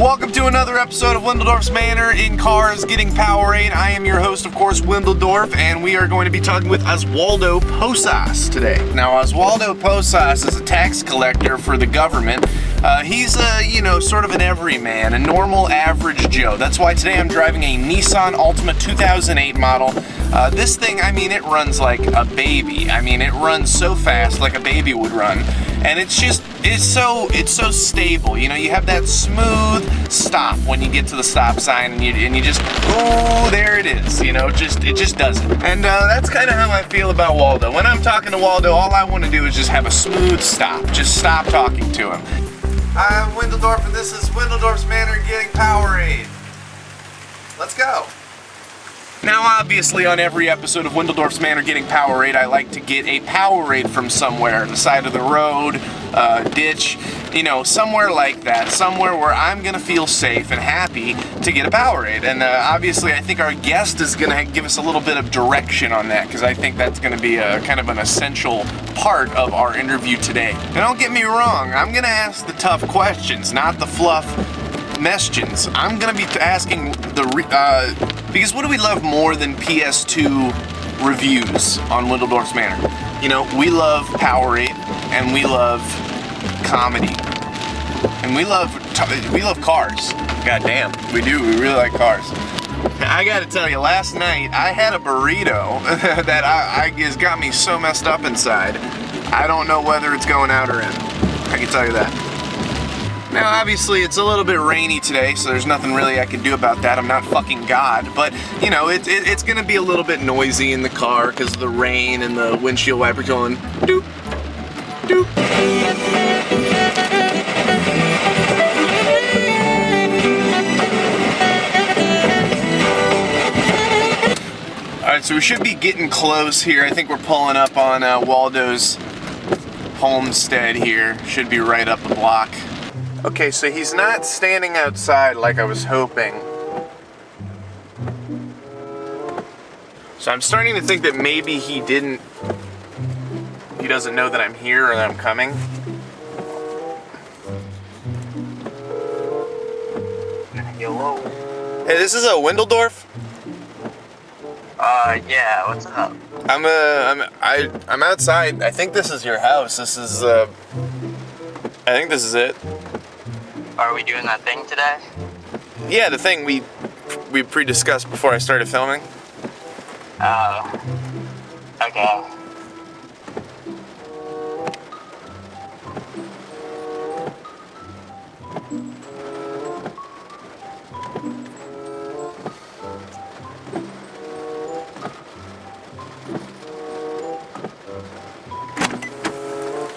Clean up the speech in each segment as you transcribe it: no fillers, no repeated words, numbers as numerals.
Welcome to another episode of Windeldorf's Manor in Cars Getting Powerade. I am your host, of course, Windeldorf, and we are going to be talking with Oswaldo Posas today. Now, Oswaldo Posas is a tax collector for the government. He's sort of an everyman, a normal average Joe. That's why today I'm driving a Nissan Altima 2008 model. This thing, it runs like a baby. It runs so fast, like a baby would run. And it's so stable. You have that smooth stop when you get to the stop sign, and you just, oh, there it is. It just does it. And that's kind of how I feel about Waldo. When I'm talking to Waldo, all I want to do is just have a smooth stop. Just stop talking to him. I'm Windeldorf, and this is Windeldorf's Manor Getting Powerade. Let's go. Now, obviously, on every episode of Windeldorf's Manor Getting Powerade, I like to get a Powerade from somewhere, the side of the road, ditch, somewhere like that, somewhere where I'm going to feel safe and happy to get a Powerade. And obviously, I think our guest is going to give us a little bit of direction on that, because I think that's going to be a kind of an essential part of our interview today. And don't get me wrong, I'm going to ask the tough questions, not the fluff questions. I'm going to be asking because what do we love more than PS2 reviews on Windeldorf's Manor? We love Powerade, and we love comedy, and we love cars. God damn, we do. We really like cars. I gotta tell you, last night I had a burrito that has got me so messed up inside. I don't know whether it's going out or in. I can tell you that. Now, obviously, it's a little bit rainy today, so there's nothing really I can do about that. I'm not fucking God, but, it's going to be a little bit noisy in the car because of the rain and the windshield wiper going doop, doop. Alright, so we should be getting close here. I think we're pulling up on Waldo's homestead here. Should be right up the block. Okay, so he's not standing outside like I was hoping. So I'm starting to think that maybe he doesn't know that I'm here or that I'm coming. Hello. Hey, this is a Windeldorf? Yeah, what's up? I'm outside. I think this is your house. I think this is it. Are we doing that thing today? Yeah, the thing we pre-discussed before I started filming. Oh. Okay.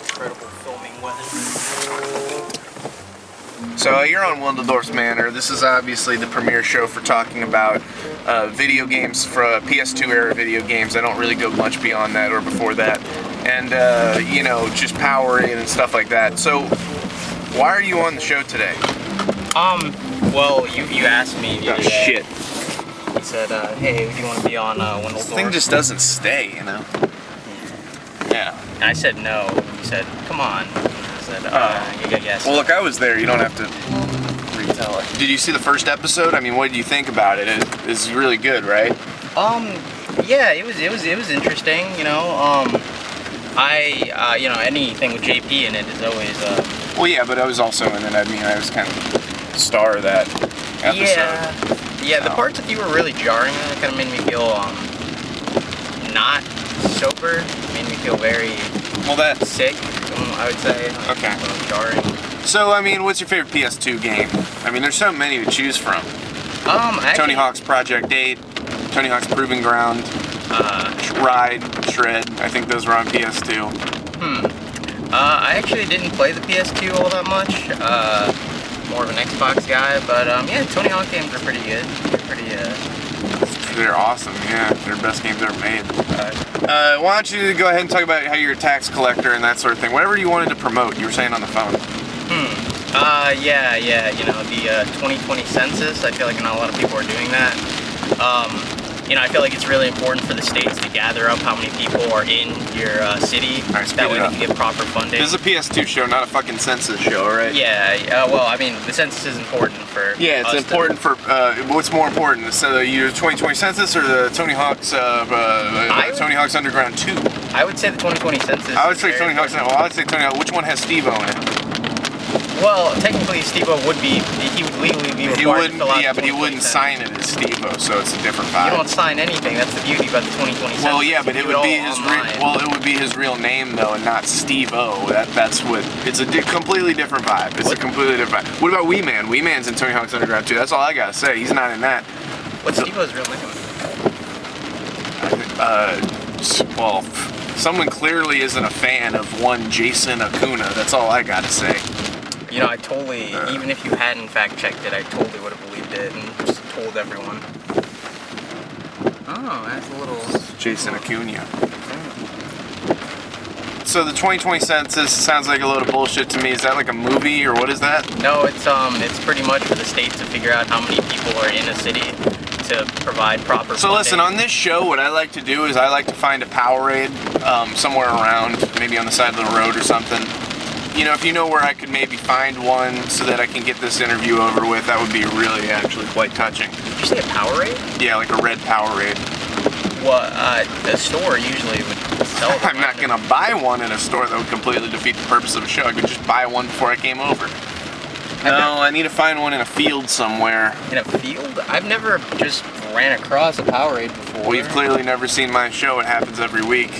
Incredible filming weather. So you're on Windeldorf's Manor. This is obviously the premiere show for talking about video games, for PS2 era video games. I don't really go much beyond that or before that. And, just Powerade and stuff like that. So, why are you on the show today? Well, you asked me the other day. Shit. You said, hey, do you want to be on Windeldorf? This thing just doesn't stay, Yeah. And I said no. You said, come on. I said, yes. Well, look, I was there. You don't have to retell it. Did you see the first episode? What did you think about it? It's really good, right? Yeah, it was interesting. Anything with JP in it is always. Well, yeah, but I was also in it. I was kind of the star of that episode. Yeah. The parts with you were really jarring. It kind of made me feel not sober. It made me feel very sick. I would say. Okay. Jarring. So, what's your favorite PS2 game? There's so many to choose from. Tony Hawk's Project 8, Tony Hawk's Proving Ground, Ride, Shred. I think those were on PS2. I actually didn't play the PS2 all that much. More of an Xbox guy, but Tony Hawk games are pretty good. They're awesome, yeah. They're the best games ever made. Why don't you go ahead and talk about how you're a tax collector and that sort of thing. Whatever you wanted to promote, you were saying on the phone. The 2020 census. I feel like not a lot of people are doing that. I feel like it's really important for the states to gather up how many people are in your city. All right, that way they can get proper funding. This is a PS2 show, not a fucking census show, all right? Yeah, well, I mean, the census is important for Yeah, it's important for, what's more important, the 2020 census or the Tony Hawk's Underground 2? I would say the 2020 census. I would say Tony Hawk's, which one has Steve-O in it? Well, technically, Steve-O would be, he would legally be required to fill out but he wouldn't sign it as Steve-O, so it's a different vibe. You don't sign anything. That's the beauty about the 2020 census. Well, yeah, but it would be his real name though, and not Steve-O. That's what. It's a completely different vibe. It's a completely different vibe. What about Wee Man? Wee Man's in Tony Hawk's Underground 2. That's all I gotta say. He's not in that. What's Steve-O's real name? Well, someone clearly isn't a fan of one Jason Acuna. That's all I gotta say. I totally, even if you hadn't fact checked it, I totally would have believed it and just told everyone. Oh, that's a little... Jason Acuna. So the 2020 census sounds like a load of bullshit to me. Is that like a movie or what is that? No, it's pretty much for the state to figure out how many people are in a city to provide proper So funding. listen, on this show, what I like to do is I like to find a Powerade somewhere around, maybe on the side of the road or something. If you know where I could maybe find one so that I can get this interview over with, that would be really actually quite touching. Did you say a Powerade? Yeah, like a red Powerade. Well, the store usually would sell them. I'm not gonna buy one in a store that would completely defeat the purpose of the show. I could just buy one before I came over. No, I need to find one in a field somewhere. In a field? I've never just ran across a Powerade before. Well, you've clearly never seen my show. It happens every week.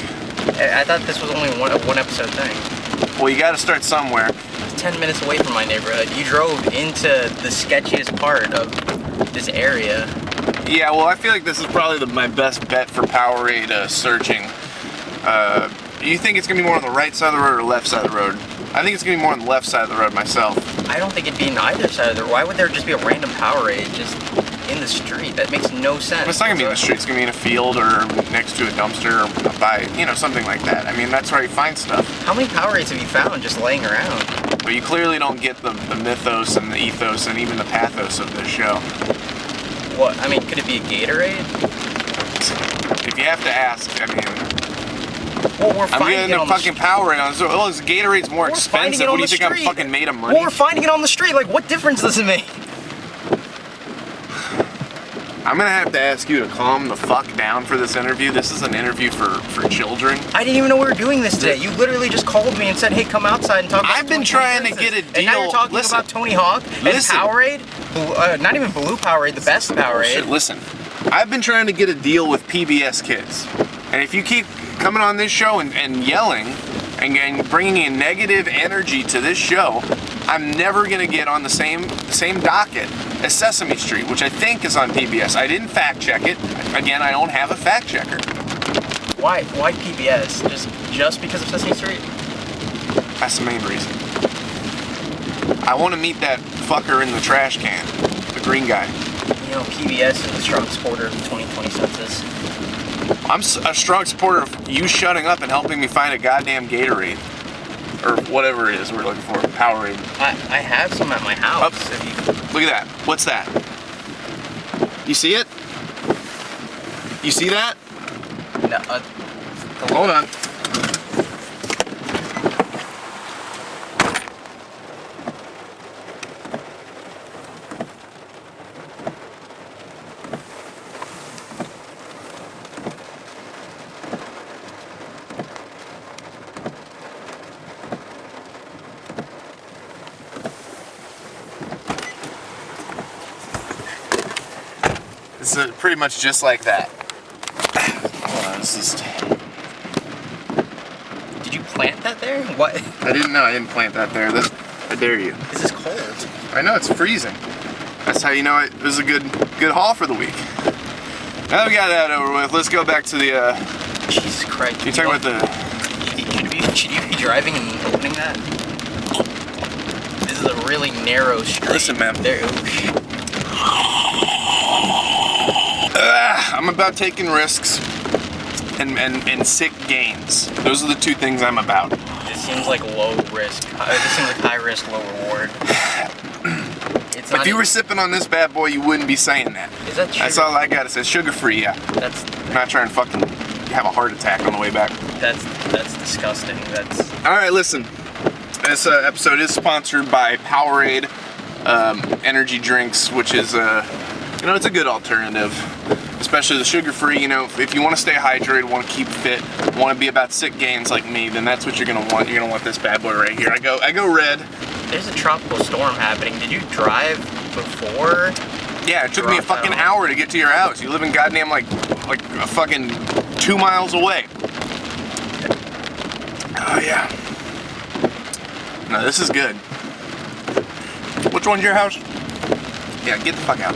I thought this was only a one episode thing. Well, you gotta start somewhere. It's 10 minutes away from my neighborhood. You drove into the sketchiest part of this area. Yeah, well, I feel like this is probably my best bet for Powerade searching. You think it's gonna be more on the right side of the road or left side of the road? I think it's gonna be more on the left side of the road myself. I don't think it'd be on either side of the road. Why would there just be a random Powerade just in the street? That makes no sense. It's not gonna be in the street. It's gonna be in a field or next to a dumpster or by, something like that. I mean, that's where you find stuff. How many Powerades have you found just laying around? But you clearly don't get the mythos and the ethos and even the pathos of this show. What? I mean, could it be a Gatorade? If you have to ask, I mean... Well, we're I'm getting a fucking Powerade on. So, this Gatorade's more expensive. What do you think? I'm fucking made of money? Well, we're finding it on the street. Like, what difference does it make? I'm gonna have to ask you to calm the fuck down for this interview. This is an interview for children. I didn't even know we were doing this today. You literally just called me and said, "Hey, come outside and talk." I've been trying to get a deal. And now you're talking about Tony Hawk and Powerade. Not even Blue Powerade, the best Powerade. Listen, I've been trying to get a deal with PBS Kids, and if you keep coming on this show and yelling and bringing in negative energy to this show, I'm never gonna get on the same docket as Sesame Street, which I think is on PBS. I didn't fact check it. Again, I don't have a fact checker. Why PBS? Just because of Sesame Street? That's the main reason. I want to meet that fucker in the trash can, the green guy. PBS is a strong supporter of the 2020 census. I'm a strong supporter of you shutting up and helping me find a goddamn Gatorade. Or whatever it is we're looking for, Powerade. I have some at my house. Look at that. What's that? You see it? You see that? No. Hold on. It's pretty much just like that. Hold on, Did you plant that there? What? I didn't know. I didn't plant that there. I dare you. This is cold. I know, it's freezing. That's how you know it was a good haul for the week. Now that we got that over with, let's go back to the... Jesus Christ. You're talking about the... Should you be driving and opening that? This is a really narrow street. Listen, man. I'm about taking risks and sick gains. Those are the two things I'm about. This seems like low risk. This seems like high risk, low reward. It's But if you were sipping on this bad boy, you wouldn't be saying that. Is that true? That's all I gotta say. Sugar-free, yeah. I'm not trying to fucking have a heart attack on the way back. That's disgusting. All right, listen. This episode is sponsored by Powerade energy drinks, which is it's a good alternative, especially the sugar-free. You know, if you want to stay hydrated, want to keep fit, want to be about sick gains like me, then that's what you're gonna want. You're gonna want this bad boy right here. I go red. There's a tropical storm happening. Did you drive before? Yeah, it took me a fucking hour to get to your house. You live in goddamn like a fucking 2 miles away. Oh yeah. No, this is good. Which one's your house? Yeah, get the fuck out.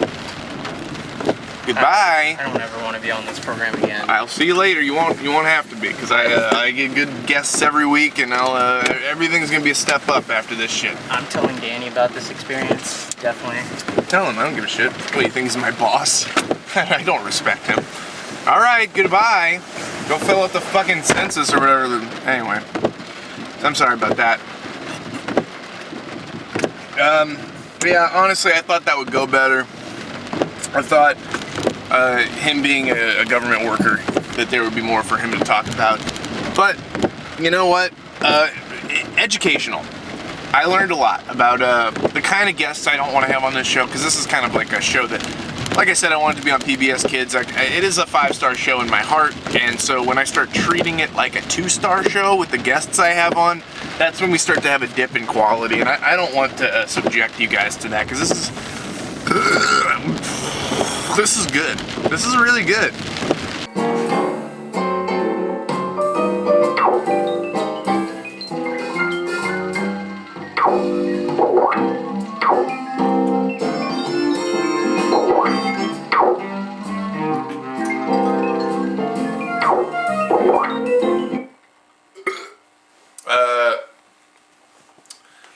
Goodbye. I don't ever want to be on this program again. I'll see you later. You won't have to be, because I get good guests every week, and everything's gonna be a step up after this shit. I'm telling Danny about this experience. Definitely. Tell him. I don't give a shit. What, you think he's my boss? I don't respect him. All right, goodbye. Go fill out the fucking census or whatever. Anyway, I'm sorry about that. Yeah, honestly, I thought that would go better. I thought him being a government worker, that there would be more for him to talk about. But you know what? Educational. I learned a lot about the kind of guests I don't want to have on this show, because this is kind of like a show that, like I said, I want it to be on PBS Kids. It is a 5-star show in my heart, and so when I start treating it like a 2-star show with the guests I have on, that's when we start to have a dip in quality, and I don't want to subject you guys to that, because this is good. This is really good.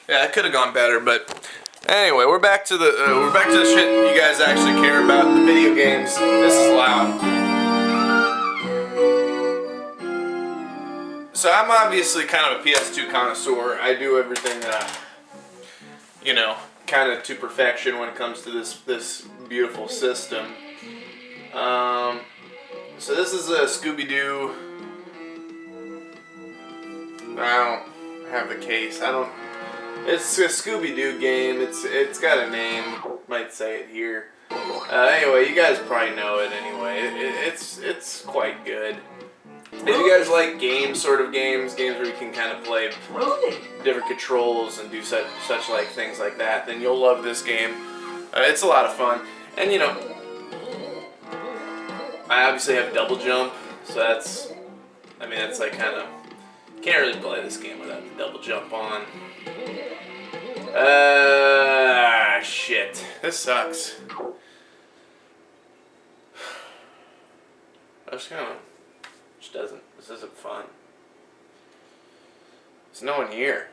Yeah, it could have gone better, but anyway, we're back to the shit you guys actually care about, the video games. This is loud. So I'm obviously kind of a PS2 connoisseur. I do everything, kind of to perfection when it comes to this beautiful system. So this is a Scooby-Doo. I don't have the case. It's a Scooby-Doo game. It's got a name. Might say it here. Anyway, you guys probably know it anyway. It's quite good. If you guys like games where you can kind of play different controls and do such like things like that, then you'll love this game. It's a lot of fun. And I obviously have double jump, so that's like kind of, can't really play this game without the double jump on. Shit. This sucks. This isn't fun. There's no one here.